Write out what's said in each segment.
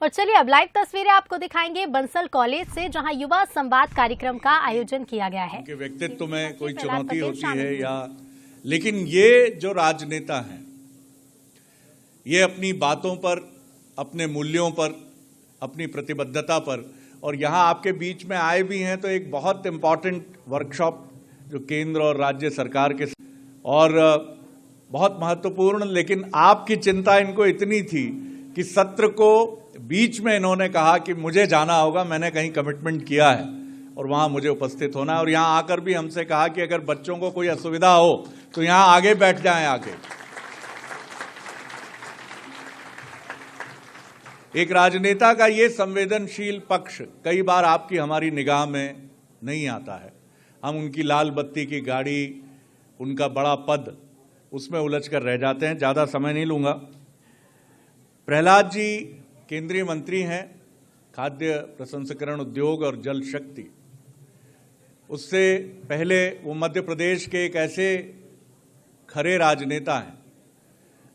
और चलिए अब लाइव तस्वीरें आपको दिखाएंगे बंसल कॉलेज से, जहां युवा संवाद कार्यक्रम का आयोजन किया गया है। उनके व्यक्तित्व में कोई चुनौती होती है या, लेकिन ये जो राजनेता हैं, ये अपनी बातों पर, अपने मूल्यों पर, अपनी प्रतिबद्धता पर, और यहाँ आपके बीच में आए भी हैं तो एक बहुत इम्पॉर्टेंट वर्कशॉप जो केंद्र और राज्य सरकार के और बहुत महत्वपूर्ण, लेकिन आपकी चिंता इनको इतनी थी कि सत्र को बीच में इन्होंने कहा कि मुझे जाना होगा, मैंने कहीं कमिटमेंट किया है और वहां मुझे उपस्थित होना है। और यहां आकर भी हमसे कहा कि अगर बच्चों को कोई असुविधा हो तो यहां आगे बैठ जाएं आके। एक राजनेता का ये संवेदनशील पक्ष कई बार आपकी हमारी निगाह में नहीं आता है। हम उनकी लाल बत्ती की गाड़ी, उनका बड़ा पद, उसमें उलझकर रह जाते हैं। ज्यादा समय नहीं लूंगा। प्रहलाद जी केंद्रीय मंत्री हैं, खाद्य प्रसंस्करण उद्योग और जल शक्ति। उससे पहले वो मध्य प्रदेश के एक ऐसे खरे राजनेता हैं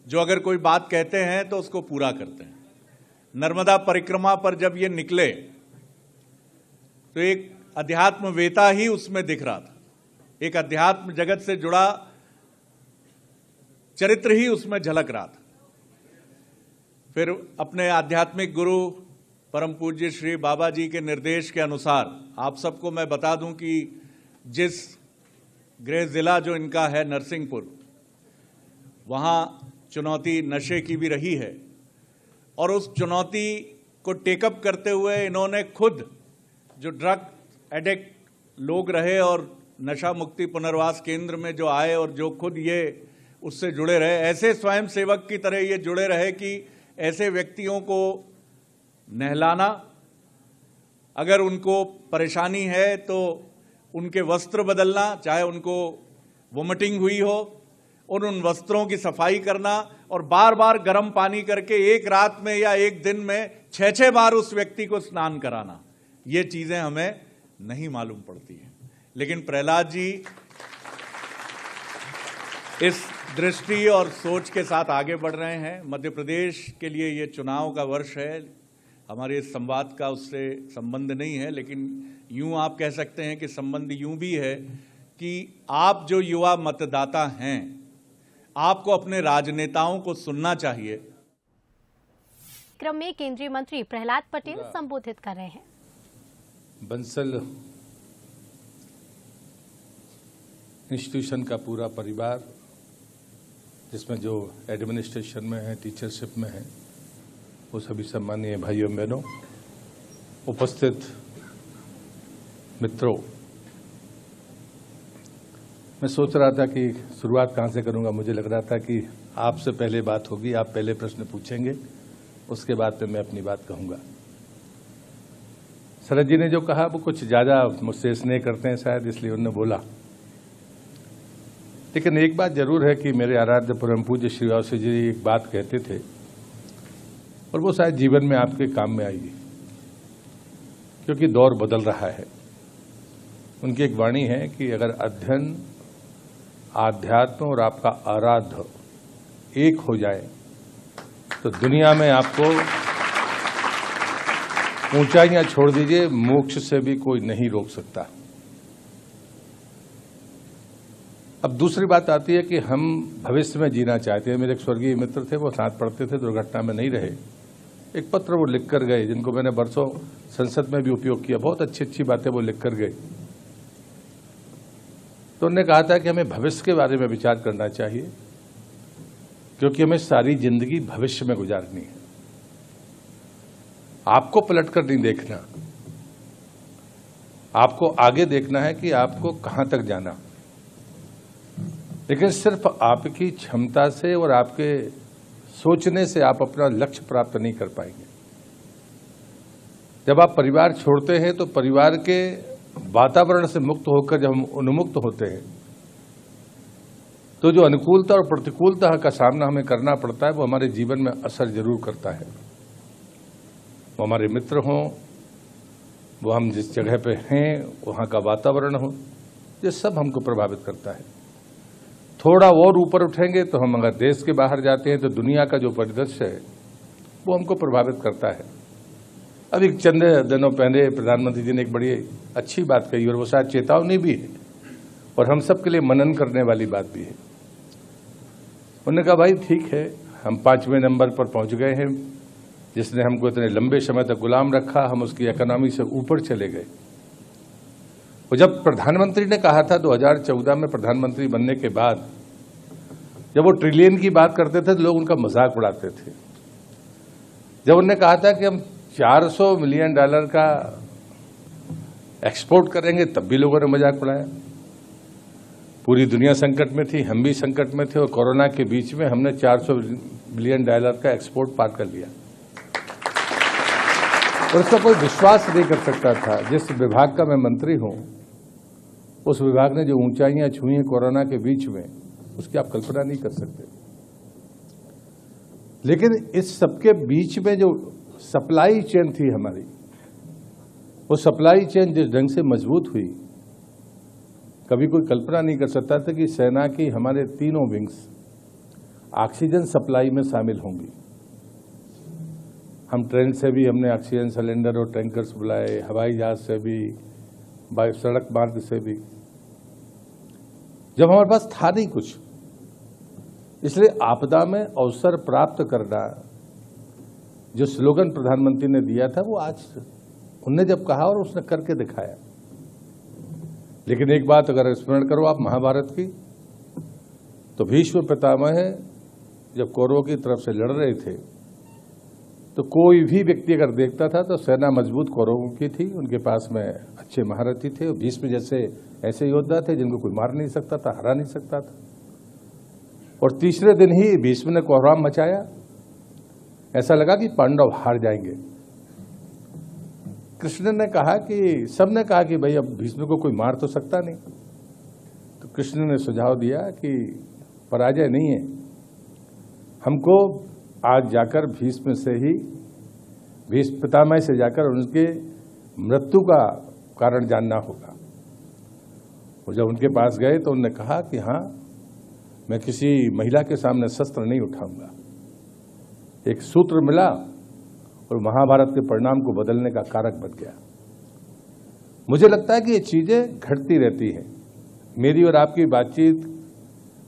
जो अगर कोई बात कहते हैं तो उसको पूरा करते हैं। नर्मदा परिक्रमा पर जब ये निकले तो एक अध्यात्मवेता ही उसमें दिख रहा था, एक अध्यात्म जगत से जुड़ा चरित्र ही उसमें झलक रहा था। फिर अपने आध्यात्मिक गुरु परम पूज्य श्री बाबा जी के निर्देश के अनुसार, आप सबको मैं बता दूं कि जिस गृह जिला जो इनका है नरसिंहपुर, वहां चुनौती नशे की भी रही है और उस चुनौती को टेकअप करते हुए इन्होंने खुद जो ड्रग एडिक्ट लोग रहे और नशा मुक्ति पुनर्वास केंद्र में जो आए और जो खुद ये उससे जुड़े रहे, ऐसे स्वयं सेवक की तरह ये जुड़े रहे कि ऐसे व्यक्तियों को नहलाना, अगर उनको परेशानी है तो उनके वस्त्र बदलना, चाहे उनको वोमिटिंग हुई हो, उन वस्त्रों की सफाई करना और बार बार गर्म पानी करके एक रात में या एक दिन में 6-6 बार उस व्यक्ति को स्नान कराना, ये चीजें हमें नहीं मालूम पड़ती हैं। लेकिन प्रहलाद जी इस दृष्टि और सोच के साथ आगे बढ़ रहे हैं। मध्य प्रदेश के लिए ये चुनाव का वर्ष है, हमारे इस संवाद का उससे संबंध नहीं है, लेकिन यूं आप कह सकते हैं कि संबंध यूं भी है कि आप जो युवा मतदाता हैं, आपको अपने राजनेताओं को सुनना चाहिए। क्रम में केंद्रीय मंत्री प्रहलाद पटेल संबोधित कर रहे हैं। बंसल इंस्टीट्यूशन का पूरा परिवार, जिसमें जो एडमिनिस्ट्रेशन में है, टीचरशिप में है, वो सभी सम्मानीय भाइयों बहनों, उपस्थित मित्रों, मैं सोच रहा था कि शुरुआत कहाँ से करूँगा। मुझे लग रहा था कि आपसे पहले बात होगी, आप पहले प्रश्न पूछेंगे, उसके बाद पे मैं अपनी बात कहूँगा। शरद जी ने जो कहा वो कुछ ज़्यादा मुझसे स्नेह करते हैं शायद, इसलिए उन्होंने बोला। लेकिन एक बात जरूर है कि मेरे आराध्य परम पूज्य श्री वासु जी एक बात कहते थे और वो शायद जीवन में आपके काम में आएगी, क्योंकि दौर बदल रहा है। उनकी एक वाणी है कि अगर अध्ययन, आध्यात्म और आपका आराध्य एक हो जाए तो दुनिया में आपको ऊंचाइयां छोड़ दीजिए, मोक्ष से भी कोई नहीं रोक सकता। अब दूसरी बात आती है कि हम भविष्य में जीना चाहते हैं। मेरे एक स्वर्गीय मित्र थे, वो साथ पढ़ते थे, दुर्घटना में नहीं रहे। एक पत्र वो लिख कर गए, जिनको मैंने बरसों संसद में भी उपयोग किया। बहुत अच्छी अच्छी बातें वो लिख कर गए। तो उन्होंने कहा था कि हमें भविष्य के बारे में विचार करना चाहिए, क्योंकि हमें सारी जिंदगी भविष्य में गुजारनी है। आपको पलट कर नहीं देखना, आपको आगे देखना है कि आपको कहां तक जाना। लेकिन सिर्फ आपकी क्षमता से और आपके सोचने से आप अपना लक्ष्य प्राप्त नहीं कर पाएंगे। जब आप परिवार छोड़ते हैं तो परिवार के वातावरण से मुक्त होकर जब हम उन्मुक्त होते हैं तो जो अनुकूलता और प्रतिकूलता का सामना हमें करना पड़ता है, वो हमारे जीवन में असर जरूर करता है। वो हमारे मित्र हों, वो हम जिस जगह पे हैं वहाँ का वातावरण हो, ये सब हमको प्रभावित करता है। थोड़ा और ऊपर उठेंगे तो हम अगर देश के बाहर जाते हैं तो दुनिया का जो परिदृश्य है वो हमको प्रभावित करता है। अभी चंद दिनों पहले प्रधानमंत्री जी ने एक बड़ी अच्छी बात कही और वो शायद चेतावनी भी है और हम सब के लिए मनन करने वाली बात भी है। उन्होंने कहा भाई ठीक है, हम 5वें नंबर पर पहुंच गए हैं, जिसने हमको इतने लंबे समय तक गुलाम रखा, हम उसकी इकोनॉमी से ऊपर चले गए। और जब प्रधानमंत्री ने कहा था 2014 में प्रधानमंत्री बनने के बाद, जब वो ट्रिलियन की बात करते थे तो लोग उनका मजाक उड़ाते थे। जब उन्होंने कहा था कि हम $400 मिलियन का एक्सपोर्ट करेंगे, तब भी लोगों ने मजाक उड़ाया। पूरी दुनिया संकट में थी, हम भी संकट में थे और कोरोना के बीच में हमने $400 बिलियन का एक्सपोर्ट पार कर लिया। और उसका कोई विश्वास नहीं कर सकता था। जिस विभाग का मैं मंत्री हूं, उस विभाग ने जो ऊंचाइयां छुई हैं कोरोना के बीच में, उसकी आप कल्पना नहीं कर सकते। लेकिन इस सबके बीच में जो सप्लाई चेन थी हमारी, वो सप्लाई चेन जिस ढंग से मजबूत हुई, कभी कोई कल्पना नहीं कर सकता था कि सेना की हमारे तीनों विंग्स ऑक्सीजन सप्लाई में शामिल होंगी। हम ट्रेन से भी हमने ऑक्सीजन सिलेंडर और टैंकर्स बुलाए, हवाई जहाज से भी, सड़क मार्ग से भी, जब हमारे पास था नहीं कुछ। इसलिए आपदा में अवसर प्राप्त करना, जो स्लोगन प्रधानमंत्री ने दिया था, वो आज उनने जब कहा और उसने करके दिखाया। लेकिन एक बात अगर स्मरण करो आप महाभारत की, तो भीष्म पितामह जब कौरवों की तरफ से लड़ रहे थे, तो कोई भी व्यक्ति अगर देखता था तो सेना मजबूत कौरवों की थी, उनके पास में अच्छे महारथी थे। भीष्म जैसे ऐसे योद्धा थे जिनको कोई मार नहीं सकता था, हरा नहीं सकता था। और तीसरे दिन ही भीष्म ने कोहराम मचाया, ऐसा लगा कि पांडव हार जाएंगे। कृष्ण ने कहा कि, सबने कहा कि भाई अब भीष्म को कोई मार तो सकता नहीं। तो कृष्ण ने सुझाव दिया कि पराजय नहीं है, हमको आज जाकर भीष्म से ही, भीष्म पितामह से जाकर उनके मृत्यु का कारण जानना होगा। और जब उनके पास गए तो उन्होंने कहा कि हाँ, मैं किसी महिला के सामने शस्त्र नहीं उठाऊंगा। एक सूत्र मिला और महाभारत के परिणाम को बदलने का कारक बन गया। मुझे लगता है कि ये चीजें घटती रहती हैं। मेरी और आपकी बातचीत,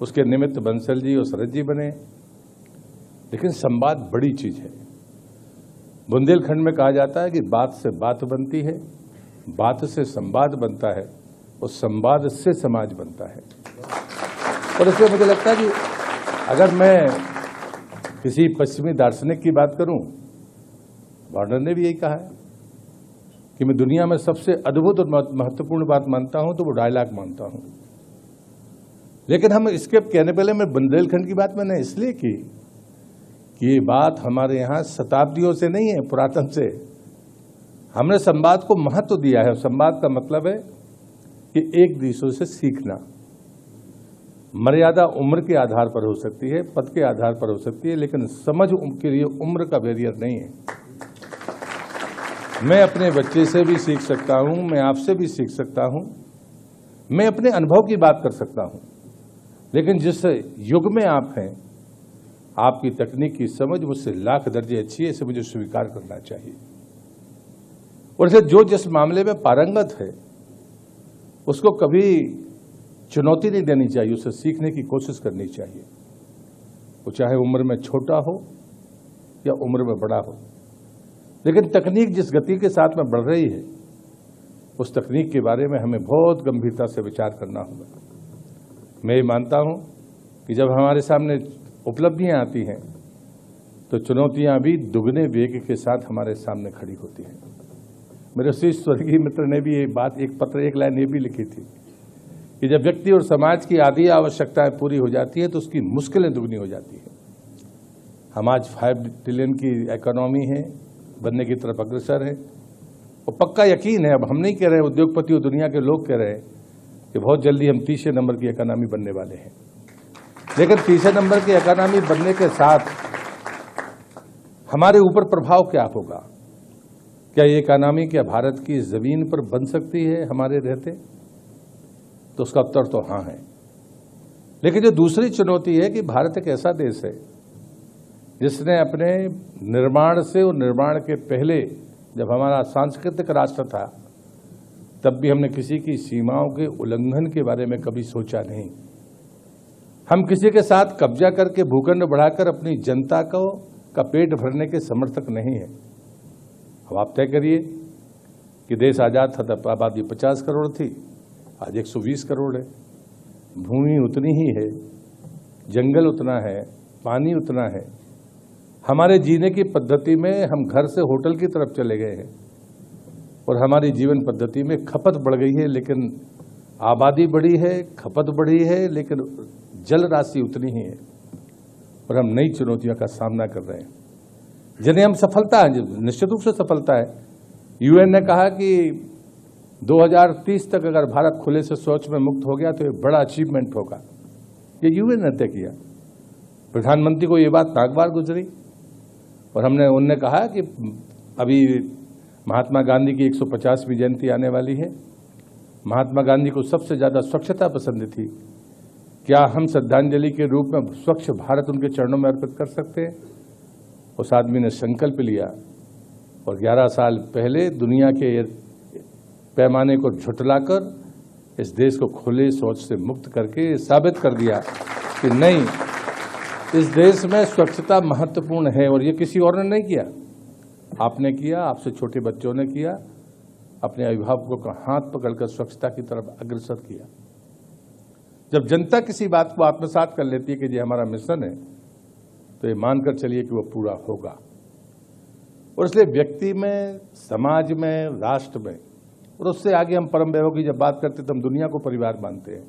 उसके निमित्त बंसल जी और शरद जी बने, लेकिन संवाद बड़ी चीज है। बुंदेलखंड में कहा जाता है कि बात से बात बनती है, बात से संवाद बनता है और संवाद से समाज बनता है। और इसलिए मुझे लगता है कि अगर मैं किसी पश्चिमी दार्शनिक की बात करूं, वार्नर ने भी यही कहा है कि मैं दुनिया में सबसे अद्भुत और महत्वपूर्ण बात मानता हूं तो वो डायलॉग मानता हूं। लेकिन हम इसके कहने पहले मैं बुंदेलखंड की बात मैंने इसलिए की कि ये बात हमारे यहाँ शताब्दियों से नहीं है, पुरातन से। हमने संवाद को महत्व दिया है। संवाद का मतलब है कि एक दूसरे से सीखना। मर्यादा उम्र के आधार पर हो सकती है, पद के आधार पर हो सकती है, लेकिन समझ के लिए उम्र का बैरियर नहीं है। मैं अपने बच्चे से भी सीख सकता हूं, मैं आपसे भी सीख सकता हूं, मैं अपने अनुभव की बात कर सकता हूं, लेकिन जिस युग में आप हैं, आपकी तकनीक की समझ मुझसे लाख दर्जे अच्छी है, इसे मुझे स्वीकार करना चाहिए। और इसे जो जिस मामले में पारंगत है उसको कभी चुनौती नहीं देनी चाहिए, उसे सीखने की कोशिश करनी चाहिए। वो चाहे उम्र में छोटा हो या उम्र में बड़ा हो। लेकिन तकनीक जिस गति के साथ में बढ़ रही है, उस तकनीक के बारे में हमें बहुत गंभीरता से विचार करना होगा। मैं ये मानता हूं कि जब हमारे सामने उपलब्धियां आती हैं तो चुनौतियां भी दुगने वेग के साथ हमारे सामने खड़ी होती हैं। मेरे उसी स्वर्गीय मित्र ने भी ये बात, एक लाइन ये भी लिखी थी कि जब व्यक्ति और समाज की आधी आवश्यकताएं पूरी हो जाती है तो उसकी मुश्किलें दुगनी हो जाती है। हम आज 5 ट्रिलियन की इकोनॉमी है, बनने की तरफ अग्रसर है। और पक्का यकीन है, अब हम नहीं कह रहे, उद्योगपति और दुनिया के लोग कह रहे हैं कि बहुत जल्दी हम 30वें नंबर की इकोनॉमी बनने वाले हैं। लेकिन 30वें नंबर की इकोनॉमी बनने के साथ हमारे ऊपर प्रभाव क्या होगा? क्या ये इकोनॉमी क्या भारत की जमीन पर बन सकती है हमारे रहते? तो उसका उत्तर तो हाँ है। लेकिन जो दूसरी चुनौती है कि भारत एक ऐसा देश है जिसने अपने निर्माण से और निर्माण के पहले जब हमारा सांस्कृतिक राष्ट्र था, तब भी हमने किसी की सीमाओं के उल्लंघन के बारे में कभी सोचा नहीं। हम किसी के साथ कब्जा करके भूखंड बढ़ाकर अपनी जनता का पेट भरने के समर्थक नहीं है। अब आप तय करिए कि देश आज़ाद था तब आबादी 50 करोड़ थी, आज 120 करोड़ है। भूमि उतनी ही है, जंगल उतना है, पानी उतना है। हमारे जीने की पद्धति में हम घर से होटल की तरफ चले गए हैं और हमारी जीवन पद्धति में खपत बढ़ गई है, लेकिन आबादी बढ़ी है, खपत बढ़ी है, लेकिन जल राशि उतनी ही है और हम नई चुनौतियों का सामना कर रहे हैं जिन्हें हम सफलता है, निश्चित रूप से सफलता है। यूएन ने कहा कि 2030 तक अगर भारत खुले से शौच में मुक्त हो गया तो ये बड़ा अचीवमेंट होगा। ये यूएन ने तय किया। प्रधानमंत्री को ये बात नागवार गुजरी और उनने कहा कि अभी महात्मा गांधी की 150वीं जयंती आने वाली है। महात्मा गांधी को सबसे ज़्यादा स्वच्छता पसंद थी। क्या हम श्रद्धांजलि के रूप में स्वच्छ भारत उनके चरणों में अर्पित कर सकते हैं? उस आदमी ने संकल्प लिया और 11 साल पहले दुनिया के पैमाने को झुठलाकर इस देश को खुले शौच से मुक्त करके साबित कर दिया कि नहीं, इस देश में स्वच्छता महत्वपूर्ण है। और ये किसी और ने नहीं किया, आपने किया, आपसे छोटे बच्चों ने किया, अपने अभिभावकों का हाथ पकड़कर स्वच्छता की तरफ अग्रसर किया। जब जनता किसी बात को आत्मसात कर लेती है कि ये हमारा मिशन है, तो ये मानकर चलिए कि वो पूरा होगा। और इसलिए व्यक्ति में, समाज में, राष्ट्र में और उससे आगे हम परम वैभव की जब बात करते हैं तो हम दुनिया को परिवार मानते हैं।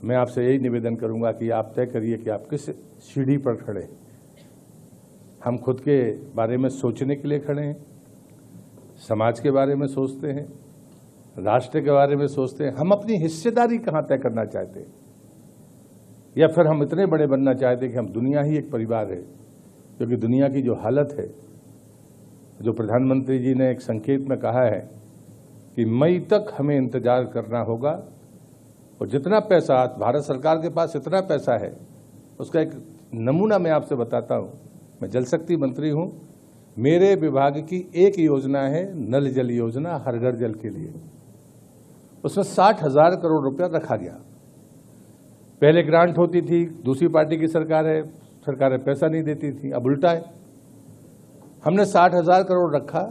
मैं आपसे यही निवेदन करूंगा कि आप तय करिए कि आप किस सीढ़ी पर खड़े हैं। हम खुद के बारे में सोचने के लिए खड़े हैं, समाज के बारे में सोचते हैं, राष्ट्र के बारे में सोचते हैं। हम अपनी हिस्सेदारी कहाँ तय करना चाहते हैं, या फिर हम इतने बड़े बनना चाहते हैं कि हम दुनिया ही एक परिवार है। क्योंकि दुनिया की जो हालत है, जो प्रधानमंत्री जी ने एक संकेत में कहा है कि मई तक हमें इंतजार करना होगा, और जितना पैसा भारत सरकार के पास इतना पैसा है, उसका एक नमूना मैं आपसे बताता हूं। मैं जल शक्ति मंत्री हूं, मेरे विभाग की एक योजना है नल जल योजना, हर घर जल के लिए। उसमें 60,000 करोड़ रुपया रखा गया। पहले ग्रांट होती थी, दूसरी पार्टी की सरकारें पैसा नहीं देती थी, अब उल्टा है। हमने 60,000 करोड़ रखा।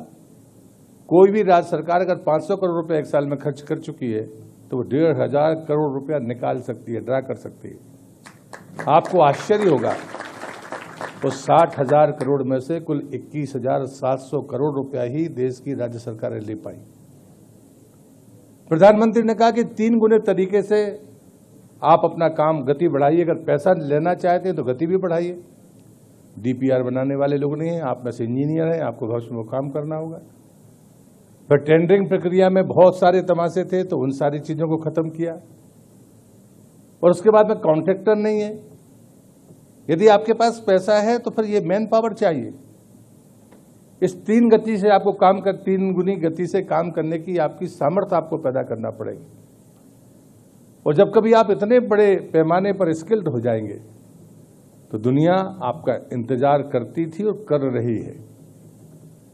कोई भी राज्य सरकार अगर 500 करोड़ रुपया एक साल में खर्च कर चुकी है तो वो 1,500 करोड़ रुपया निकाल सकती है, ड्रा कर सकती है। आपको आश्चर्य होगा, वो 60,000 करोड़ में से कुल 21,700 करोड़ रुपया ही देश की राज्य सरकारें ले पाई। प्रधानमंत्री ने कहा कि 3 गुने तरीके से आप अपना काम गति बढ़ाइए। अगर पैसा लेना चाहते हैं तो गति भी बढ़ाइए। डीपीआर बनाने वाले लोग नहीं हैं, आप में से इंजीनियर हैं, आपको भविष्य में काम करना होगा। फिर टेंडरिंग प्रक्रिया में बहुत सारे तमाशे थे, तो उन सारी चीजों को खत्म किया। और उसके बाद में कॉन्ट्रैक्टर नहीं है। यदि आपके पास पैसा है तो फिर ये मैन पावर चाहिए। इस 3 गति से आपको 3 गुनी गति से काम करने की आपकी सामर्थ्य आपको पैदा करना पड़ेगी। और जब कभी आप इतने बड़े पैमाने पर स्किल्ड हो जाएंगे तो दुनिया आपका इंतजार करती थी और कर रही है।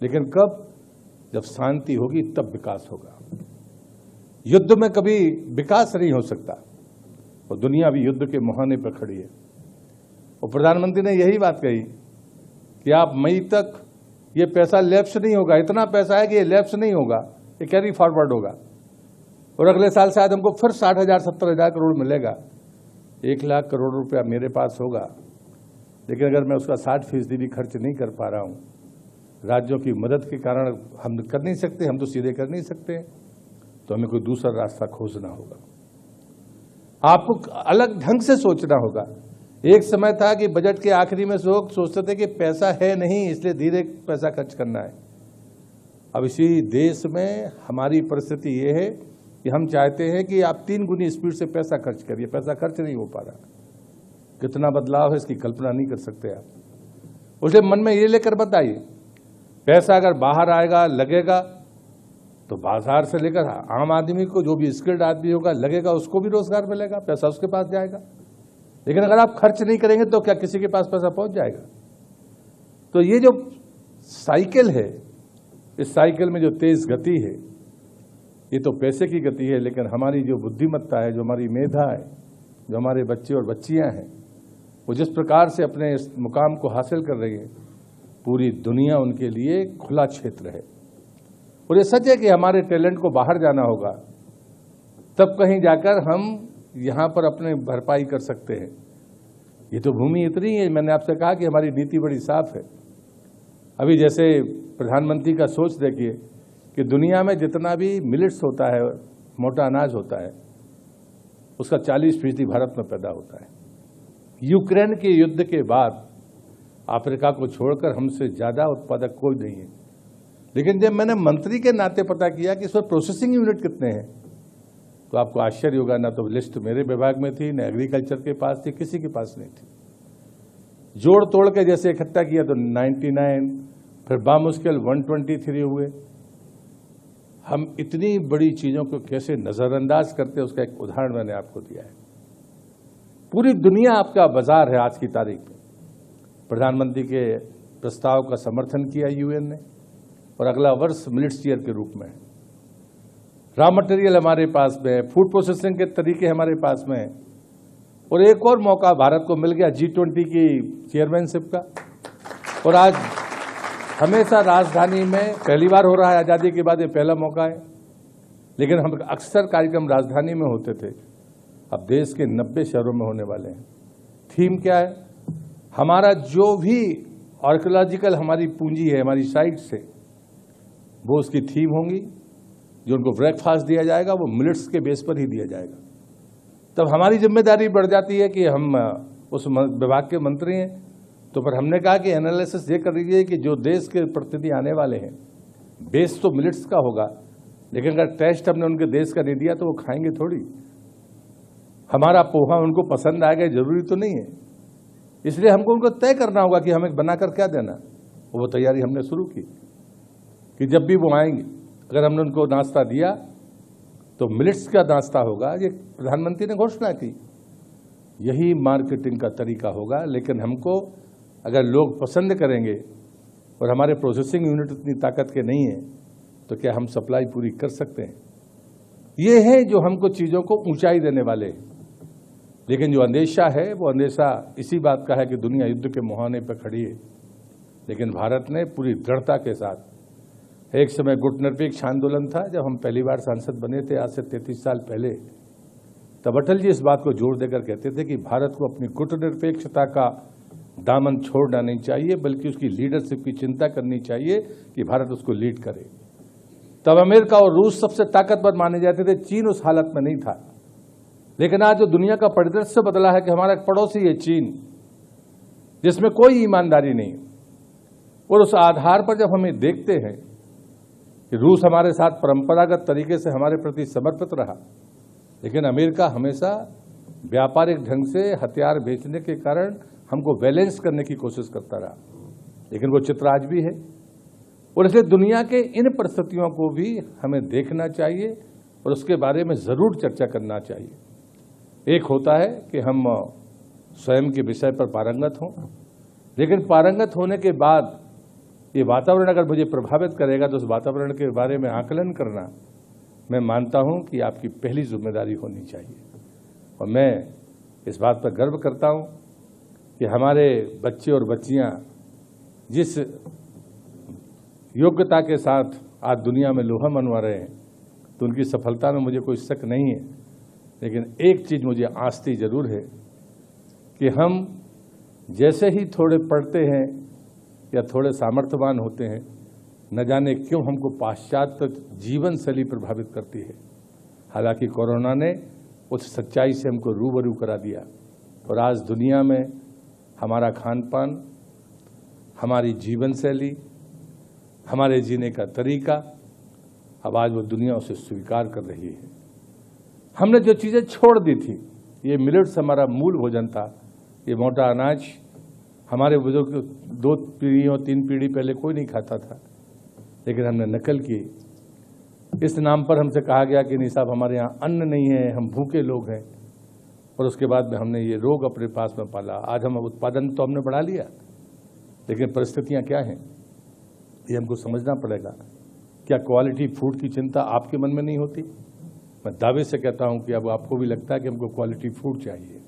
लेकिन कब? जब शांति होगी तब विकास होगा। युद्ध में कभी विकास नहीं हो सकता, और दुनिया भी युद्ध के मुहाने पर खड़ी है। और प्रधानमंत्री ने यही बात कही कि आप मई तक ये पैसा लैप्स नहीं होगा। इतना पैसा है कि ये लैप्स नहीं होगा, ये कैरी फॉरवर्ड होगा। और अगले साल शायद हमको फिर 60,000 70,000 करोड़ मिलेगा। 1 लाख करोड़ रुपया मेरे पास होगा, लेकिन अगर मैं उसका 60% भी खर्च नहीं कर पा रहा हूं, राज्यों की मदद के कारण हम कर नहीं सकते, हम तो सीधे कर नहीं सकते, तो हमें कोई दूसरा रास्ता खोजना होगा। आपको अलग ढंग से सोचना होगा। एक समय था कि बजट के आखिरी में लोग सोचते थे कि पैसा है नहीं, इसलिए धीरे पैसा खर्च करना है। अब इसी देश में हमारी परिस्थिति ये है कि हम चाहते हैं कि आप 3 गुनी स्पीड से पैसा खर्च करिए। पैसा खर्च नहीं हो पा रहा। कितना बदलाव है इसकी कल्पना नहीं कर सकते आप। उसलिए मन में ये लेकर बताइए, पैसा अगर बाहर आएगा, लगेगा, तो बाजार से लेकर आम आदमी को, जो भी स्किल्ड आदमी होगा, लगेगा, उसको भी रोजगार मिलेगा, पैसा उसके पास जाएगा। लेकिन अगर आप खर्च नहीं करेंगे तो क्या किसी के पास पैसा पहुंच जाएगा? तो ये जो साइकिल है, इस साइकिल में जो तेज गति है ये तो पैसे की गति है, लेकिन हमारी जो बुद्धिमत्ता है, जो हमारी मेधा है, जो हमारे बच्चे और बच्चियां हैं, वो जिस प्रकार से अपने इस मुकाम को हासिल कर रही है, पूरी दुनिया उनके लिए खुला क्षेत्र है। और ये सच है कि हमारे टैलेंट को बाहर जाना होगा, तब कहीं जाकर हम यहाँ पर अपने भरपाई कर सकते हैं। ये तो भूमि इतनी है, मैंने आपसे कहा कि हमारी नीति बड़ी साफ है। अभी जैसे प्रधानमंत्री का सोच देखिए कि दुनिया में जितना भी मिलेट्स होता है, मोटा अनाज होता है, उसका 40% भारत में पैदा होता है। यूक्रेन के युद्ध के बाद अफ्रीका को छोड़कर हमसे ज़्यादा उत्पादक कोई नहीं है। लेकिन जब मैंने मंत्री के नाते पता किया कि इसमें प्रोसेसिंग यूनिट कितने हैं, तो आपको आश्चर्य होगा, ना तो लिस्ट मेरे विभाग में थी, न एग्रीकल्चर के पास थी, किसी के पास नहीं थी। जोड़ तोड़ के जैसे इकट्ठा किया तो 99, फिर बामुश्किल 123 हुए। हम इतनी बड़ी चीज़ों को कैसे नज़रअंदाज करते हैं, उसका एक उदाहरण मैंने आपको दिया है। पूरी दुनिया आपका बाजार है आज की तारीख में। प्रधानमंत्री के प्रस्ताव का समर्थन किया यूएन ने, और अगला वर्ष मिलेट्स ईयर के रूप में है। रॉ मटेरियल हमारे पास में है, फूड प्रोसेसिंग के तरीके हमारे पास में है, और एक और मौका भारत को मिल गया G20 की चेयरमैनशिप का। और आज हमेशा राजधानी में पहली बार हो रहा है, आज़ादी के बाद ये पहला मौका है। लेकिन हम अक्सर कार्यक्रम राजधानी में होते थे, अब देश के 90 शहरों में होने वाले हैं। थीम क्या है? हमारा जो भी आर्कियोलॉजिकल हमारी पूंजी है, हमारी साइट्स है, वो उसकी थीम होंगी। जो उनको ब्रेकफास्ट दिया जाएगा वो मिलेट्स के बेस पर ही दिया जाएगा। तब हमारी जिम्मेदारी बढ़ जाती है कि हम उस विभाग के मंत्री हैं, तो फिर हमने कहा कि एनालिसिस ये कर लीजिए कि जो देश के प्रतिनिधि आने वाले हैं, बेस तो मिलेट्स का होगा, लेकिन अगर टेस्ट हमने उनके देश का नहीं दिया तो वो खाएंगे थोड़ी। हमारा पोहा उनको पसंद आएगा जरूरी तो नहीं है, इसलिए हमको उनको तय करना होगा कि हमें बनाकर क्या देना। वो तैयारी हमने शुरू की कि जब भी वो आएंगे, अगर हमने उनको नाश्ता दिया तो मिलेट्स का नाश्ता होगा। ये प्रधानमंत्री ने घोषणा की, यही मार्केटिंग का तरीका होगा। लेकिन हमको अगर लोग पसंद करेंगे और हमारे प्रोसेसिंग यूनिट इतनी ताकत के नहीं है, तो क्या हम सप्लाई पूरी कर सकते हैं? ये है जो हमको चीज़ों को ऊंचाई देने वाले हैं। लेकिन जो अंदेशा है वो अंदेशा इसी बात का है कि दुनिया युद्ध के मुहाने पर खड़ी है। लेकिन भारत ने पूरी दृढ़ता के साथ, एक समय गुटनिरपेक्ष आंदोलन था जब हम पहली बार सांसद बने थे आज से 33 साल पहले, तब अटल जी इस बात को जोर देकर कहते थे कि भारत को अपनी गुटनिरपेक्षता का दामन छोड़ना नहीं चाहिए, बल्कि उसकी लीडरशिप की चिंता करनी चाहिए कि भारत उसको लीड करे। तब अमेरिका और रूस सबसे ताकतवर माने जाते थे, चीन उस हालत में नहीं था। लेकिन आज जो दुनिया का परिदृश्य बदला है कि हमारा एक पड़ोसी है चीन, जिसमें कोई ईमानदारी नहीं, और उस आधार पर जब हमें देखते हैं कि रूस हमारे साथ परंपरागत तरीके से हमारे प्रति समर्पित रहा, लेकिन अमेरिका हमेशा व्यापारिक ढंग से हथियार बेचने के कारण हमको बैलेंस करने की कोशिश करता रहा। लेकिन वो चित्र आज भी है, और इसलिए दुनिया के इन परिस्थितियों को भी हमें देखना चाहिए और उसके बारे में जरूर चर्चा करना चाहिए। एक होता है कि हम स्वयं के विषय पर पारंगत हों, लेकिन पारंगत होने के बाद ये वातावरण अगर मुझे प्रभावित करेगा तो उस वातावरण के बारे में आकलन करना, मैं मानता हूं कि आपकी पहली जिम्मेदारी होनी चाहिए। और मैं इस बात पर गर्व करता हूं कि हमारे बच्चे और बच्चियां जिस योग्यता के साथ आज दुनिया में लोहा मनवा रहे हैं, तो उनकी सफलता में मुझे कोई शक नहीं है। लेकिन एक चीज़ मुझे आस्ती जरूर है कि हम जैसे ही थोड़े पढ़ते हैं या थोड़े सामर्थ्यवान होते हैं, न जाने क्यों हमको पाश्चात्य जीवन शैली प्रभावित करती है। हालांकि कोरोना ने उस सच्चाई से हमको रूबरू करा दिया, और आज दुनिया में हमारा खान पान, हमारी जीवन शैली, हमारे जीने का तरीका, अब आज वो दुनिया उसे स्वीकार कर रही है। हमने जो चीज़ें छोड़ दी थी, ये मिलेट्स हमारा मूल भोजन था, ये मोटा अनाज हमारे बुजुर्ग 2 पीढ़ियों 3 पीढ़ी पहले कोई नहीं खाता था, लेकिन हमने नकल की। इस नाम पर हमसे कहा गया कि नहीं साहब हमारे यहाँ अन्न नहीं है, हम भूखे लोग हैं, और उसके बाद में हमने ये रोग अपने पास में पाला। आज हम उत्पादन तो हमने बढ़ा लिया, लेकिन परिस्थितियाँ क्या हैं ये हमको समझना पड़ेगा। क्या क्वालिटी फूड की चिंता आपके मन में नहीं होती? मैं दावे से कहता हूं कि अब आपको भी लगता है कि हमको क्वालिटी फूड चाहिए।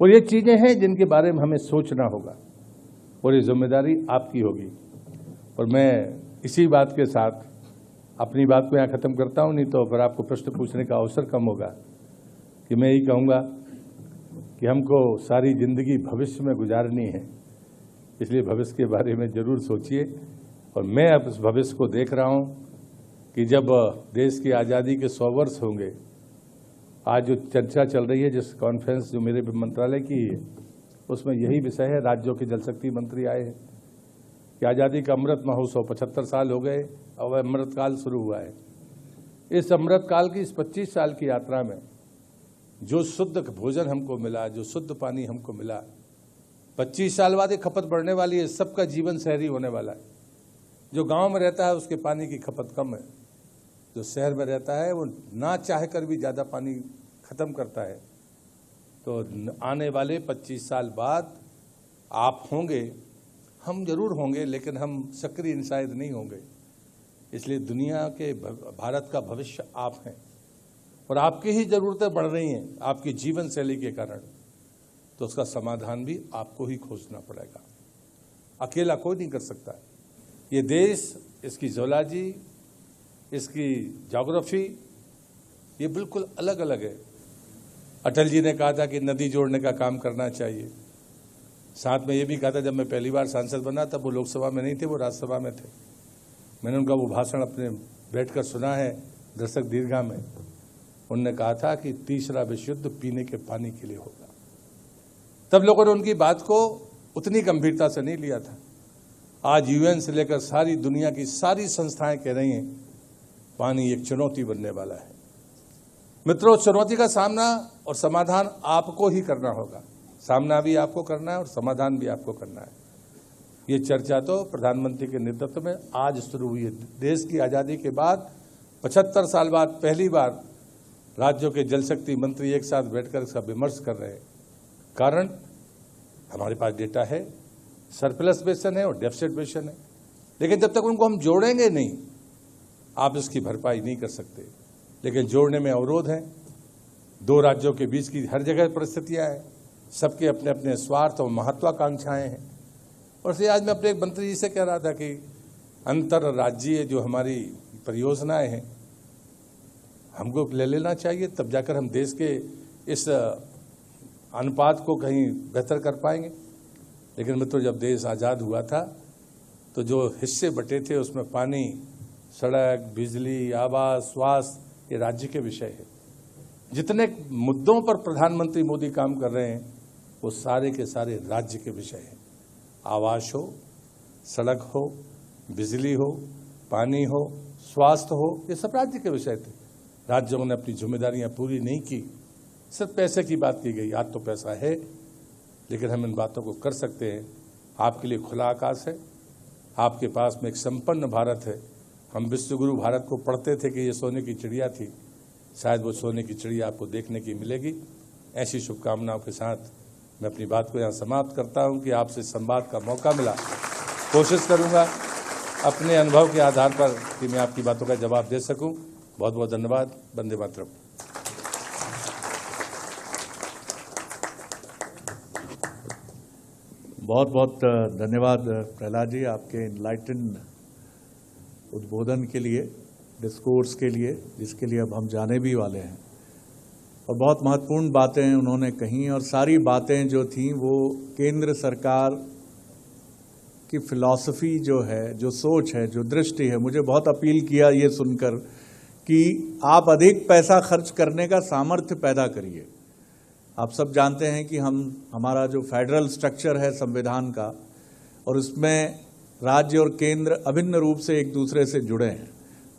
और ये चीजें हैं जिनके बारे में हमें सोचना होगा और ये जिम्मेदारी आपकी होगी। और मैं इसी बात के साथ अपनी बात को यहाँ खत्म करता हूं, नहीं तो फिर आपको प्रश्न पूछने का अवसर कम होगा। कि मैं यही कहूँगा कि हमको सारी जिंदगी भविष्य में गुजारनी है, इसलिए भविष्य के बारे में जरूर सोचिए। और मैं अब इस भविष्य को देख रहा हूँ कि जब देश की आज़ादी के 100 वर्ष होंगे, आज जो चर्चा चल रही है, जिस कॉन्फ्रेंस जो मेरे मंत्रालय की है, उसमें यही विषय है। राज्यों के जल शक्ति मंत्री आए हैं कि आज़ादी का अमृत महोत्सव 75 साल हो गए और अमृत काल शुरू हुआ है। इस अमृत काल की इस 25 साल की यात्रा में जो शुद्ध भोजन हमको मिला, जो शुद्ध पानी हमको मिला, 25 साल बाद ये खपत बढ़ने वाली है। सबका जीवन शहरी होने वाला है। जो गांव में रहता है उसके पानी की खपत कम है, जो शहर में रहता है वो ना चाह कर भी ज़्यादा पानी खत्म करता है। तो आने वाले 25 साल बाद आप होंगे, हम जरूर होंगे, लेकिन हम सक्रिय इंसाइड नहीं होंगे। इसलिए दुनिया के भारत का भविष्य आप हैं और आपकी ही ज़रूरतें बढ़ रही हैं आपकी जीवन शैली के कारण। तो उसका समाधान भी आपको ही खोजना पड़ेगा, अकेला कोई नहीं कर सकता। ये देश, इसकी जोलॉजी, इसकी ज्योग्राफी, ये बिल्कुल अलग अलग है। अटल जी ने कहा था कि नदी जोड़ने का काम करना चाहिए। साथ में ये भी कहा था, जब मैं पहली बार सांसद बना तब वो लोकसभा में नहीं थे, वो राज्यसभा में थे। मैंने उनका वो भाषण अपने बैठकर सुना है दर्शक दीर्घा में। उन्होंने कहा था कि तीसरा विश्व युद्ध पीने के पानी के लिए होगा। तब लोगों ने उनकी बात को उतनी गंभीरता से नहीं लिया था। आज यूएन से लेकर सारी दुनिया की सारी संस्थाएं कह रही हैं पानी एक चुनौती बनने वाला है। मित्रों, चुनौती का सामना और समाधान आपको ही करना होगा। सामना भी आपको करना है और समाधान भी आपको करना है। ये चर्चा तो प्रधानमंत्री के नेतृत्व में आज शुरू हुई है। देश की आज़ादी के बाद 75 साल बाद पहली बार राज्यों के जल शक्ति मंत्री एक साथ बैठकर इसका विमर्श कर रहे हैं। कारण हमारे पास डेटा है, सरप्लस बेसन है और डेफिसिट बेसन है, लेकिन जब तक उनको हम जोड़ेंगे नहीं, आप इसकी भरपाई नहीं कर सकते। लेकिन जोड़ने में अवरोध हैं। दो राज्यों के बीच की हर जगह परिस्थितियां हैं, सबके अपने अपने स्वार्थ और महत्वाकांक्षाएं हैं। और इसलिए आज मैं अपने एक मंत्री जी से कह रहा था कि अंतर्राज्यीय जो हमारी परियोजनाएं हैं हमको ले लेना चाहिए, तब जाकर हम देश के इस अनुपात को कहीं बेहतर कर पाएंगे। लेकिन मित्रों, जब देश आज़ाद हुआ था तो जो हिस्से बटे थे उसमें पानी, सड़क, बिजली, आवास, स्वास्थ्य, ये राज्य के विषय है। जितने मुद्दों पर प्रधानमंत्री मोदी काम कर रहे हैं वो सारे के सारे राज्य के विषय हैं। आवास हो, सड़क हो, बिजली हो, पानी हो, स्वास्थ्य हो, ये सब राज्य के विषय थे। राज्यों ने अपनी जिम्मेदारियां पूरी नहीं की, सिर्फ पैसे की बात की गई। आज तो पैसा है, लेकिन हम इन बातों को कर सकते हैं। आपके लिए खुला आकाश है, आपके पास में एक संपन्न भारत है। हम विश्वगुरु भारत को पढ़ते थे कि ये सोने की चिड़िया थी, शायद वो सोने की चिड़िया आपको देखने की मिलेगी। ऐसी शुभकामनाओं के साथ मैं अपनी बात को यहाँ समाप्त करता हूँ कि आपसे संवाद का मौका मिला। कोशिश करूँगा अपने अनुभव के आधार पर कि मैं आपकी बातों का जवाब दे सकूँ। बहुत बहुत धन्यवाद। वंदे मातरम। बहुत बहुत धन्यवाद प्रहलाद जी, आपके इनलाइटेंड उद्बोधन के लिए, डिस्कोर्स के लिए, जिसके लिए अब हम जाने भी वाले हैं। और बहुत महत्वपूर्ण बातें उन्होंने कही, और सारी बातें जो थीं वो केंद्र सरकार की फिलॉसफी जो है, जो सोच है, जो दृष्टि है। मुझे बहुत अपील किया ये सुनकर कि आप अधिक पैसा खर्च करने का सामर्थ्य पैदा करिए। आप सब जानते हैं कि हमारा जो फेडरल स्ट्रक्चर है संविधान का, और उसमें राज्य और केंद्र अभिन्न रूप से एक दूसरे से जुड़े हैं।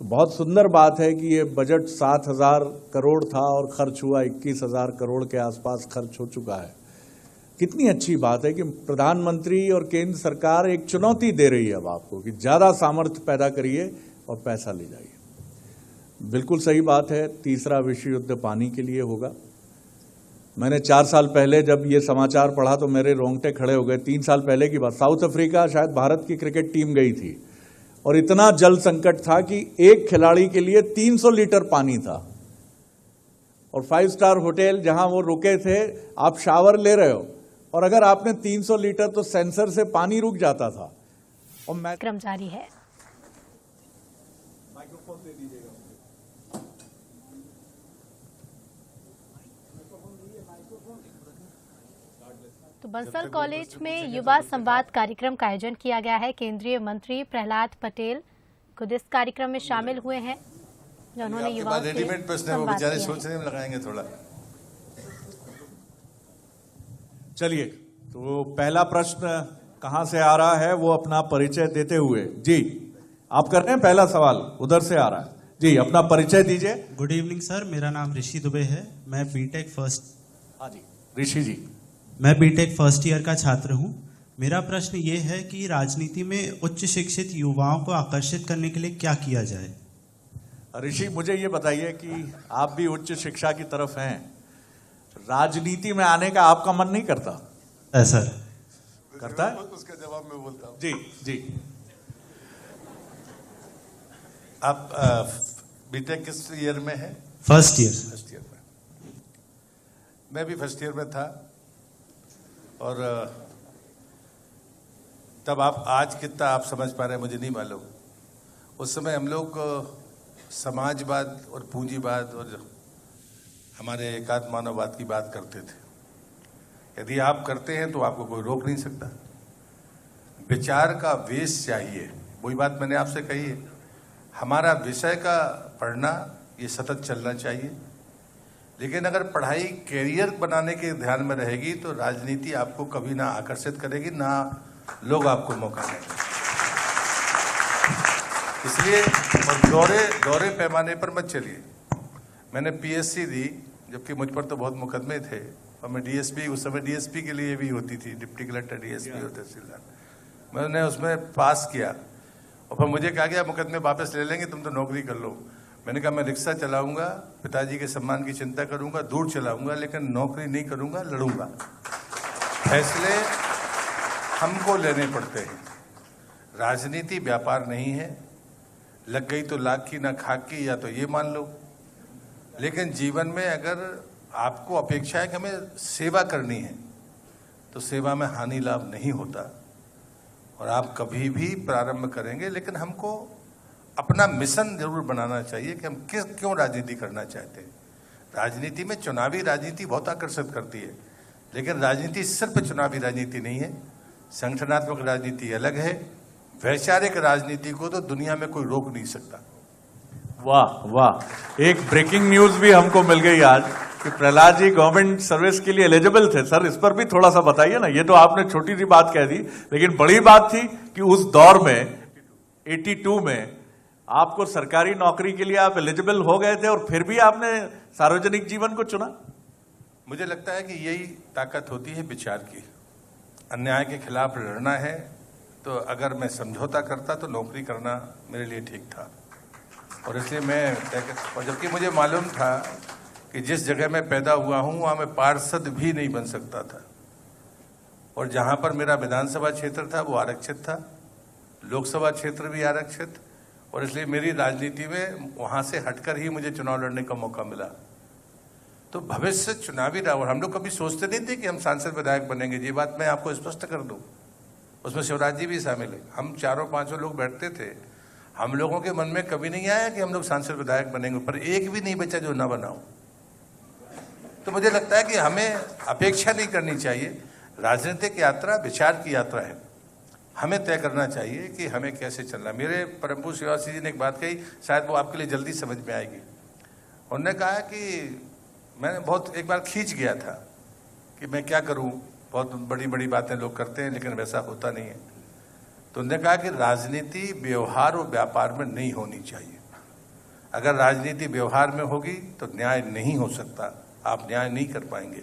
तो बहुत सुंदर बात है कि ये बजट 7,000 करोड़ था और खर्च हुआ 21,000 करोड़ के आसपास खर्च हो चुका है। कितनी अच्छी बात है कि प्रधानमंत्री और केंद्र सरकार एक चुनौती दे रही है अब आपको कि ज़्यादा सामर्थ्य पैदा करिए और पैसा ले जाइए। बिल्कुल सही बात है, तीसरा विश्व युद्ध पानी के लिए होगा। मैंने 4 साल पहले जब ये समाचार पढ़ा तो मेरे रोंगटे खड़े हो गए। 3 साल पहले की बात, साउथ अफ्रीका शायद भारत की क्रिकेट टीम गई थी और इतना जल संकट था कि एक खिलाड़ी के लिए 300 लीटर पानी था। और 5 स्टार होटल जहां वो रुके थे, आप शावर ले रहे हो और अगर आपने 300 लीटर तो सेंसर से पानी रुक जाता था। और कार्यक्रम जारी है। माइक्रोफोन दे दीजिएगा। तो बंसल कॉलेज में युवा संवाद कार्यक्रम का आयोजन किया गया है। केंद्रीय मंत्री प्रहलाद पटेल खुद इस कार्यक्रम में शामिल हुए हैं, जिन्होंने युवाओं से रेडीमेड प्रश्न है, वो संवाद बेचारे किया है। सोच रहे हैं, हम लगाएंगे थोड़ा। चलिए, तो पहला प्रश्न कहां से आ रहा है वो अपना परिचय देते हुए। जी, आप कर रहे हैं, पहला सवाल उधर से आ रहा है। जी, अपना परिचय दीजिए। गुड इवनिंग सर, मेरा नाम ऋषि दुबे है। मैं बीटेक फर्स्ट ईयर का छात्र हूं। मेरा प्रश्न ये है कि राजनीति में उच्च शिक्षित युवाओं को आकर्षित करने के लिए क्या किया जाए। ऋषि, मुझे ये बताइए कि आप भी उच्च शिक्षा की तरफ हैं, राजनीति में आने का आपका मन नहीं करता? सर करता है? उसका जवाब मैं बोलता हूँ। जी जी। आप बीटेक किस ईयर में है? First year. फर्स्ट ईयर में। मैं भी फर्स्ट ईयर में था और तब आप आज कितना आप समझ पा रहे हैं मुझे नहीं मालूम। उस समय हम लोग समाजवाद और पूंजीवाद और हमारे एकात्म मानववाद की बात करते थे। यदि आप करते हैं तो आपको कोई रोक नहीं सकता। विचार का वेश चाहिए, वही बात मैंने आपसे कही है। हमारा विषय का पढ़ना ये सतत चलना चाहिए, लेकिन अगर पढ़ाई कैरियर बनाने के ध्यान में रहेगी तो राजनीति आपको कभी ना आकर्षित करेगी, ना लोग आपको मौका देंगे। इसलिए दौरे पैमाने पर मत चलिए। मैंने पीएससी दी, जबकि मुझ पर तो बहुत मुकदमे थे, और मैं डीएसपी, उस समय डीएसपी के लिए भी होती थी, डिप्टी कलेक्टर डीएसपी और तहसीलदार। मैंने उसमें पास किया और फिर मुझे कहा गया मुकदमे वापस ले लेंगे, तुम तो नौकरी कर लो। मैंने कहा मैं रिक्शा चलाऊंगा, पिताजी के सम्मान की चिंता करूंगा, दूर चलाऊंगा, लेकिन नौकरी नहीं करूंगा, लड़ूंगा। फैसले हमको लेने पड़ते हैं। राजनीति व्यापार नहीं है, लग गई तो लाख की ना खाक की, या तो ये मान लो। लेकिन जीवन में अगर आपको अपेक्षा है कि हमें सेवा करनी है तो सेवा में हानि लाभ नहीं होता, और आप कभी भी प्रारंभ करेंगे, लेकिन हमको अपना मिशन जरूर बनाना चाहिए कि हम क्यों राजनीति करना चाहते हैं। राजनीति में चुनावी राजनीति बहुत आकर्षित करती है, लेकिन राजनीति सिर्फ चुनावी राजनीति नहीं है। संगठनात्मक राजनीति अलग है, वैचारिक राजनीति को तो दुनिया में कोई रोक नहीं सकता। वाह वाह, एक ब्रेकिंग न्यूज भी हमको मिल गई आज कि प्रहलाद जी गवर्नमेंट सर्विस के लिए एलिजिबल थे। सर, इस पर भी थोड़ा सा बताइए ना। ये तो आपने छोटी सी बात कह दी, लेकिन बड़ी बात थी कि उस दौर में 82 में आपको सरकारी नौकरी के लिए आप एलिजिबल हो गए थे और फिर भी आपने सार्वजनिक जीवन को चुना। मुझे लगता है कि यही ताकत होती है विचार की। अन्याय के खिलाफ लड़ना है तो अगर मैं समझौता करता तो नौकरी करना मेरे लिए ठीक था, और इसलिए मैं, और जबकि मुझे मालूम था कि जिस जगह मैं पैदा हुआ हूं वहां मैं पार्षद भी नहीं बन सकता था, और जहां पर मेरा विधानसभा क्षेत्र था वो आरक्षित था, लोकसभा क्षेत्र भी आरक्षित, और इसलिए मेरी राजनीति में वहां से हटकर ही मुझे चुनाव लड़ने का मौका मिला। तो भविष्य चुनावी रावण, हम लोग कभी सोचते नहीं थे कि हम सांसद विधायक बनेंगे। ये बात मैं आपको स्पष्ट कर दूं, उसमें शिवराज जी भी शामिल है। हम 4-5 लोग बैठते थे, हम लोगों के मन में कभी नहीं आया कि हम लोग सांसद विधायक बनेंगे, पर एक भी नहीं बचा जो ना बनाओ। तो मुझे लगता है कि हमें अपेक्षा नहीं करनी चाहिए। राजनीतिक यात्रा विचार की यात्रा है, हमें तय करना चाहिए कि हमें कैसे चलना। मेरे परम पूज्य श्रीवासी जी ने एक बात कही, शायद वो आपके लिए जल्दी समझ में आएगी। उन्होंने कहा कि मैंने बहुत एक बार खींच गया था कि मैं क्या करूं, बहुत बड़ी बड़ी बातें लोग करते हैं लेकिन वैसा होता नहीं है। तो उन्होंने कहा कि राजनीति व्यवहार और व्यापार में नहीं होनी चाहिए। अगर राजनीति व्यवहार में होगी तो न्याय नहीं हो सकता, आप न्याय नहीं कर पाएंगे।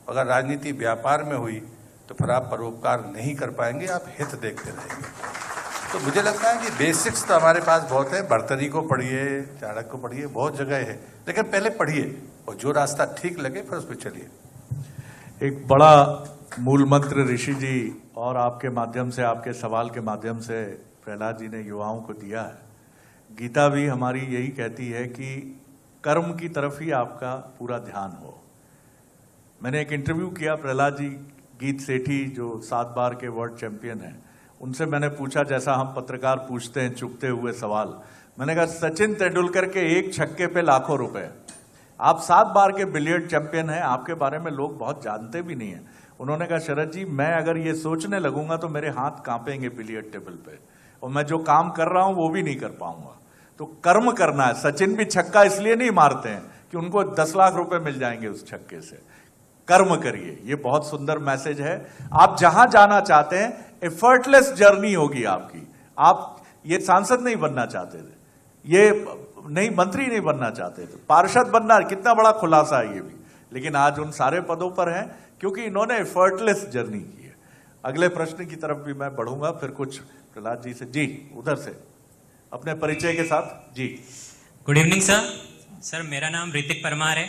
अगर राजनीति व्यापार में हुई तो फिर आप परोपकार नहीं कर पाएंगे, आप हित देखते रहेंगे। तो मुझे लगता है कि बेसिक्स तो हमारे पास बहुत है। भर्तरी को पढ़िए, चाणक्य को पढ़िए, बहुत जगह है, लेकिन पहले पढ़िए और जो रास्ता ठीक लगे फिर उस पर चलिए। एक बड़ा मूल मंत्र ऋषि जी और आपके माध्यम से, आपके सवाल के माध्यम से प्रहलाद जी ने युवाओं को दिया है, गीता भी हमारी यही कहती है कि कर्म की तरफ ही आपका पूरा ध्यान हो। मैंने एक इंटरव्यू किया प्रहलाद जी, गीत सेठी जो 7 बार के वर्ल्ड चैंपियन हैं, उनसे मैंने पूछा जैसा हम पत्रकार पूछते हैं चुभते हुए सवाल, मैंने कहा सचिन तेंदुलकर के एक छक्के पे लाखों रुपए, आप 7 बार के बिलियर्ड चैंपियन हैं, आपके बारे में लोग बहुत जानते भी नहीं है। उन्होंने कहा शरद जी मैं अगर ये सोचने लगूंगा तो मेरे हाथ कांपेंगे बिलियर्ड टेबल पे, और मैं जो काम कर रहा हूं वो भी नहीं कर पाऊंगा। तो कर्म करना है। सचिन भी छक्का इसलिए नहीं मारते हैं कि उनको 10 लाख रुपए मिल जाएंगे उस छक्के से। कर्म करिए, ये बहुत सुंदर मैसेज है। आप जहां जाना चाहते हैं एफर्टलेस जर्नी होगी आपकी। आप ये सांसद नहीं बनना चाहते थे, ये नहीं मंत्री नहीं बनना चाहते थे, पार्षद बनना, कितना बड़ा खुलासा है ये भी, लेकिन आज उन सारे पदों पर हैं क्योंकि इन्होंने एफर्टलेस जर्नी की है। अगले प्रश्न की तरफ भी मैं बढ़ूंगा, फिर कुछ प्रहलाद जी से। जी उधर से अपने परिचय के साथ। जी गुड इवनिंग सर। सर मेरा नाम ऋतिक परमार है,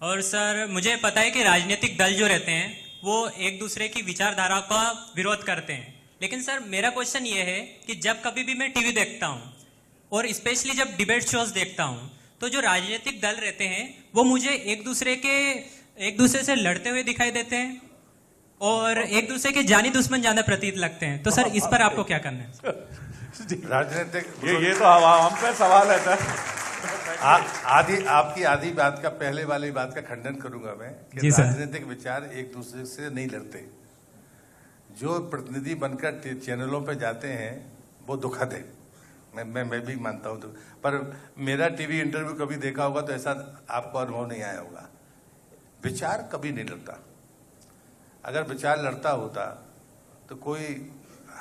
और सर मुझे पता है कि राजनीतिक दल जो रहते हैं वो एक दूसरे की विचारधारा का विरोध करते हैं, लेकिन सर मेरा क्वेश्चन ये है कि जब कभी भी मैं टीवी देखता हूँ और स्पेशली जब डिबेट शोज देखता हूँ, तो जो राजनीतिक दल रहते हैं वो मुझे एक दूसरे से लड़ते हुए दिखाई देते हैं और एक दूसरे के जानी दुश्मन ज्यादा प्रतीत लगते हैं। तो सर इस पर आपको क्या करना है? राजनीतिक ये तो हम पे सवाल है सर। आपकी आधी बात का, पहले वाली बात का खंडन करूंगा मैं कि जी सर। राजनीतिक विचार एक दूसरे से नहीं लड़ते। जो प्रतिनिधि बनकर चैनलों पे जाते हैं वो दुखद है, मैं भी मानता हूं। पर मेरा टीवी इंटरव्यू कभी देखा होगा तो ऐसा आपको अनुभव नहीं आया होगा। विचार कभी नहीं लड़ता। अगर विचार लड़ता होता तो कोई,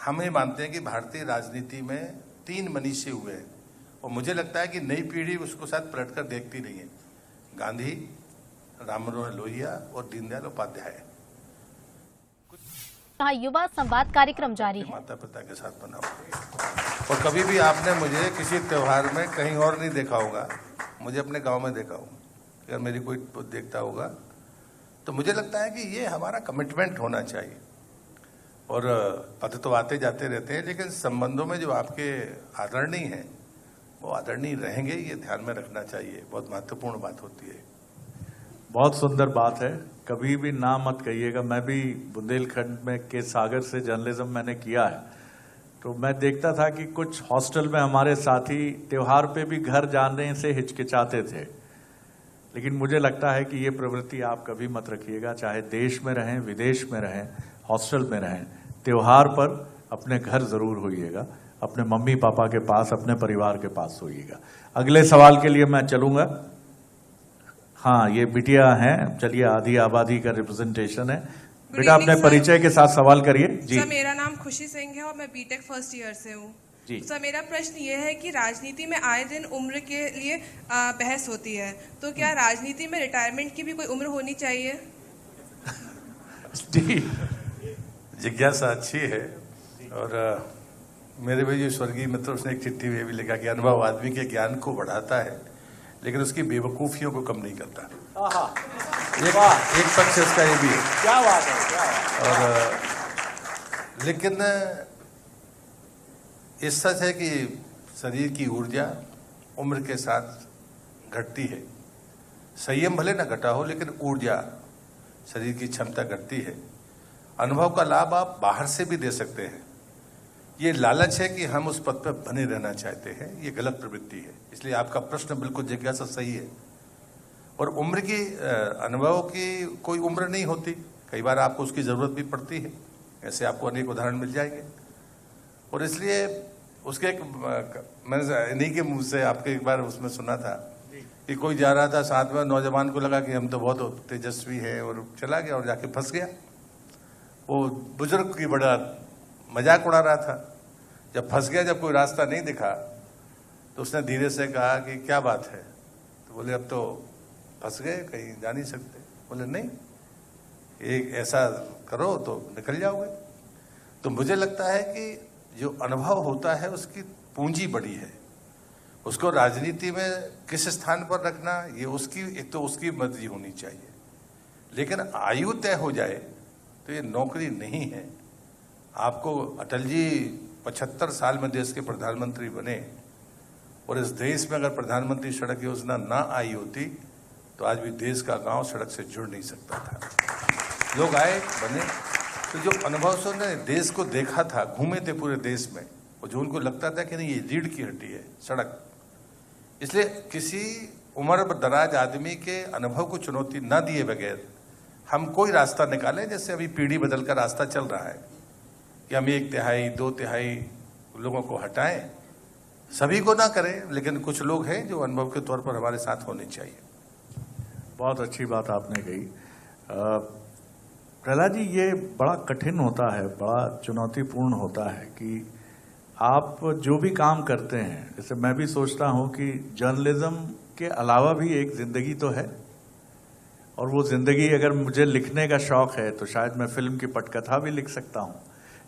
हम ही मानते हैं कि भारतीय राजनीति में 3 मनीषी हुए हैं, और मुझे लगता है कि नई पीढ़ी उसको शायद पलटकर देखती नहीं है। गांधी, राम मनोहर लोहिया और दीनदयाल उपाध्याय। युवा संवाद कार्यक्रम जारी है। माता पिता के साथ बना हुआ। और कभी भी आपने मुझे किसी त्योहार में कहीं और नहीं देखा होगा, मुझे अपने गांव में देखा होगा। अगर मेरी कोई देखता होगा तो मुझे लगता है कि ये हमारा कमिटमेंट होना चाहिए। और पद तो आते जाते रहते हैं, लेकिन संबंधों में जो आपके आदरणीय हैं वो आदरणीय रहेंगे, ये ध्यान में रखना चाहिए। बहुत महत्वपूर्ण बात होती है। बहुत सुंदर बात है। कभी भी ना मत कहिएगा। मैं भी बुंदेलखंड में के सागर से जर्नलिज्म मैंने किया है, तो मैं देखता था कि कुछ हॉस्टल में हमारे साथी त्योहार पे भी घर जाने से हिचकिचाते थे, लेकिन मुझे लगता है कि ये प्रवृत्ति आप कभी मत रखिएगा। चाहे देश में रहें, विदेश में रहें, हॉस्टल में रहें, त्योहार पर अपने घर जरूर होइएगा, अपने मम्मी पापा के पास, अपने परिवार के पास होइएगा। अगले सवाल के लिए मैं चलूंगा। हाँ, ये बिटिया हैं, चलिए आधी आबादी का रिप्रेजेंटेशन है। बेटा अपने परिचय के साथ सवाल करिए। जी सर मेरा नाम खुशी सिंह है और मैं बीटेक फर्स्ट ईयर से हूँ। जी सर मेरा प्रश्न ये है कि राजनीति में आए दिन उम्र के लिए बहस होती है, तो क्या राजनीति में रिटायरमेंट की भी कोई उम्र होनी चाहिए? जी जिज्ञासा अच्छी है। और मेरे भाई जो स्वर्गीय मित्र, उसने एक चिट्ठी में भी लिखा कि अनुभव आदमी के ज्ञान को बढ़ाता है लेकिन उसकी बेवकूफियों को कम नहीं करता। एक पक्ष इसका ये भी है। क्या बात है, क्या बात है। और लेकिन ये सच है कि शरीर की ऊर्जा उम्र के साथ घटती है। संयम भले ना घटा हो, लेकिन ऊर्जा, शरीर की क्षमता घटती है। अनुभव का लाभ आप बाहर से भी दे सकते हैं। ये लालच है कि हम उस पद पर बने रहना चाहते हैं, ये गलत प्रवृत्ति है। इसलिए आपका प्रश्न बिल्कुल जिज्ञासा सही है। और उम्र की, अनुभव की कोई उम्र नहीं होती। कई बार आपको उसकी जरूरत भी पड़ती है, ऐसे आपको अनेक उदाहरण मिल जाएंगे। और इसलिए उसके एक, मैंने इन्हीं के मुंह से आपके एक बार उसमें सुना था कि कोई जा रहा था साथ में, नौजवान को लगा कि हम तो बहुत तेजस्वी हैं, और चला गया और जाके फंस गया। वो बुजुर्ग की बड़ा मजाक उड़ा रहा था। जब फंस गया, जब कोई रास्ता नहीं दिखा, तो उसने धीरे से कहा कि क्या बात है? तो बोले अब तो फंस गए, कहीं जा नहीं सकते। बोले नहीं, एक ऐसा करो तो निकल जाओगे। तो मुझे लगता है कि जो अनुभव होता है उसकी पूंजी बड़ी है। उसको राजनीति में किस स्थान पर रखना, ये उसकी, एक तो उसकी मर्जी होनी चाहिए, लेकिन आयु तय हो जाए तो ये नौकरी नहीं है। आपको अटल जी 75 साल में देश के प्रधानमंत्री बने और इस देश में अगर प्रधानमंत्री सड़क योजना ना आई होती तो आज भी देश का गांव सड़क से जुड़ नहीं सकता था। लोग आए, बने, तो जो अनुभव से उन्होंने देश को देखा था, घूमे थे पूरे देश में, और जो उनको लगता था कि नहीं ये रीढ़ की हड्डी है सड़क, इसलिए किसी उम्र दराज आदमी के अनुभव को चुनौती ना दिए बगैर हम कोई रास्ता निकालें। जैसे अभी पीढ़ी बदल का रास्ता चल रहा है कि हम 1/3 2/3 लोगों को हटाएं, सभी को ना करें, लेकिन कुछ लोग हैं जो अनुभव के तौर पर हमारे साथ होने चाहिए। बहुत अच्छी बात आपने कही। प्रहलाद जी, ये बड़ा कठिन होता है, बड़ा चुनौतीपूर्ण होता है कि आप जो भी काम करते हैं, जैसे मैं भी सोचता हूं कि जर्नलिज्म के अलावा भी एक जिंदगी तो है, और वो जिंदगी अगर मुझे लिखने का शौक है तो शायद मैं फिल्म की पटकथा भी लिख सकता हूं,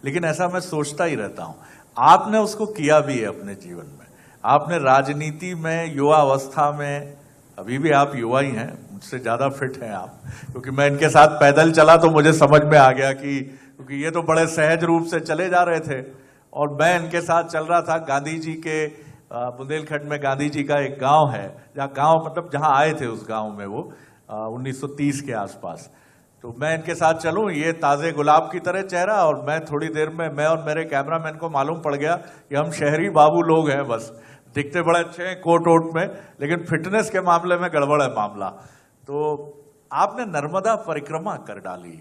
लेकिन ऐसा मैं सोचता ही रहता हूं। आपने उसको किया भी है अपने जीवन में। आपने राजनीति में युवा अवस्था में, अभी भी आप युवा ही हैं, मुझसे ज्यादा फिट हैं आप, क्योंकि मैं इनके साथ पैदल चला तो मुझे समझ में आ गया कि क्योंकि ये तो बड़े सहज रूप से चले जा रहे थे और मैं इनके साथ चल रहा था। गांधी जी के बुंदेलखंड में गांधी जी का एक गांव है, गांव मतलब जहां आए थे उस गांव में वो 1930 के आसपास। तो मैं इनके साथ चलूं, ये ताजे गुलाब की तरह चेहरा, और मैं थोड़ी देर में, मैं और मेरे कैमरामैन को मालूम पड़ गया कि हम शहरी बाबू लोग हैं, बस दिखते बड़े अच्छे हैं कोट वोट में, लेकिन फिटनेस के मामले में गड़बड़ है मामला। तो आपने नर्मदा परिक्रमा कर डाली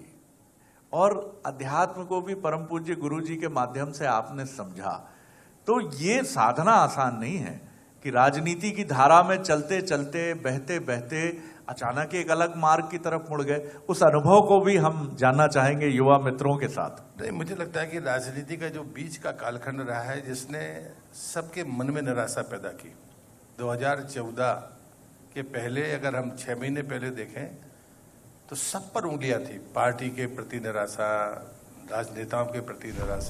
और अध्यात्म को भी परम पूज्य गुरु जी के माध्यम से आपने समझा। तो ये साधना आसान नहीं है कि राजनीति की धारा में चलते चलते, बहते बहते अचानक एक अलग मार्ग की तरफ मुड़ गए। उस अनुभव को भी हम जानना चाहेंगे युवा मित्रों के साथ। नहीं, मुझे लगता है कि राजनीति का जो बीच का कालखंड रहा है, जिसने सबके मन में निराशा पैदा की। 2014 के पहले अगर हम 6 महीने पहले देखें तो सब पर उंगलियां थी, पार्टी के प्रति निराशा, राजनेताओं के प्रति निराशा।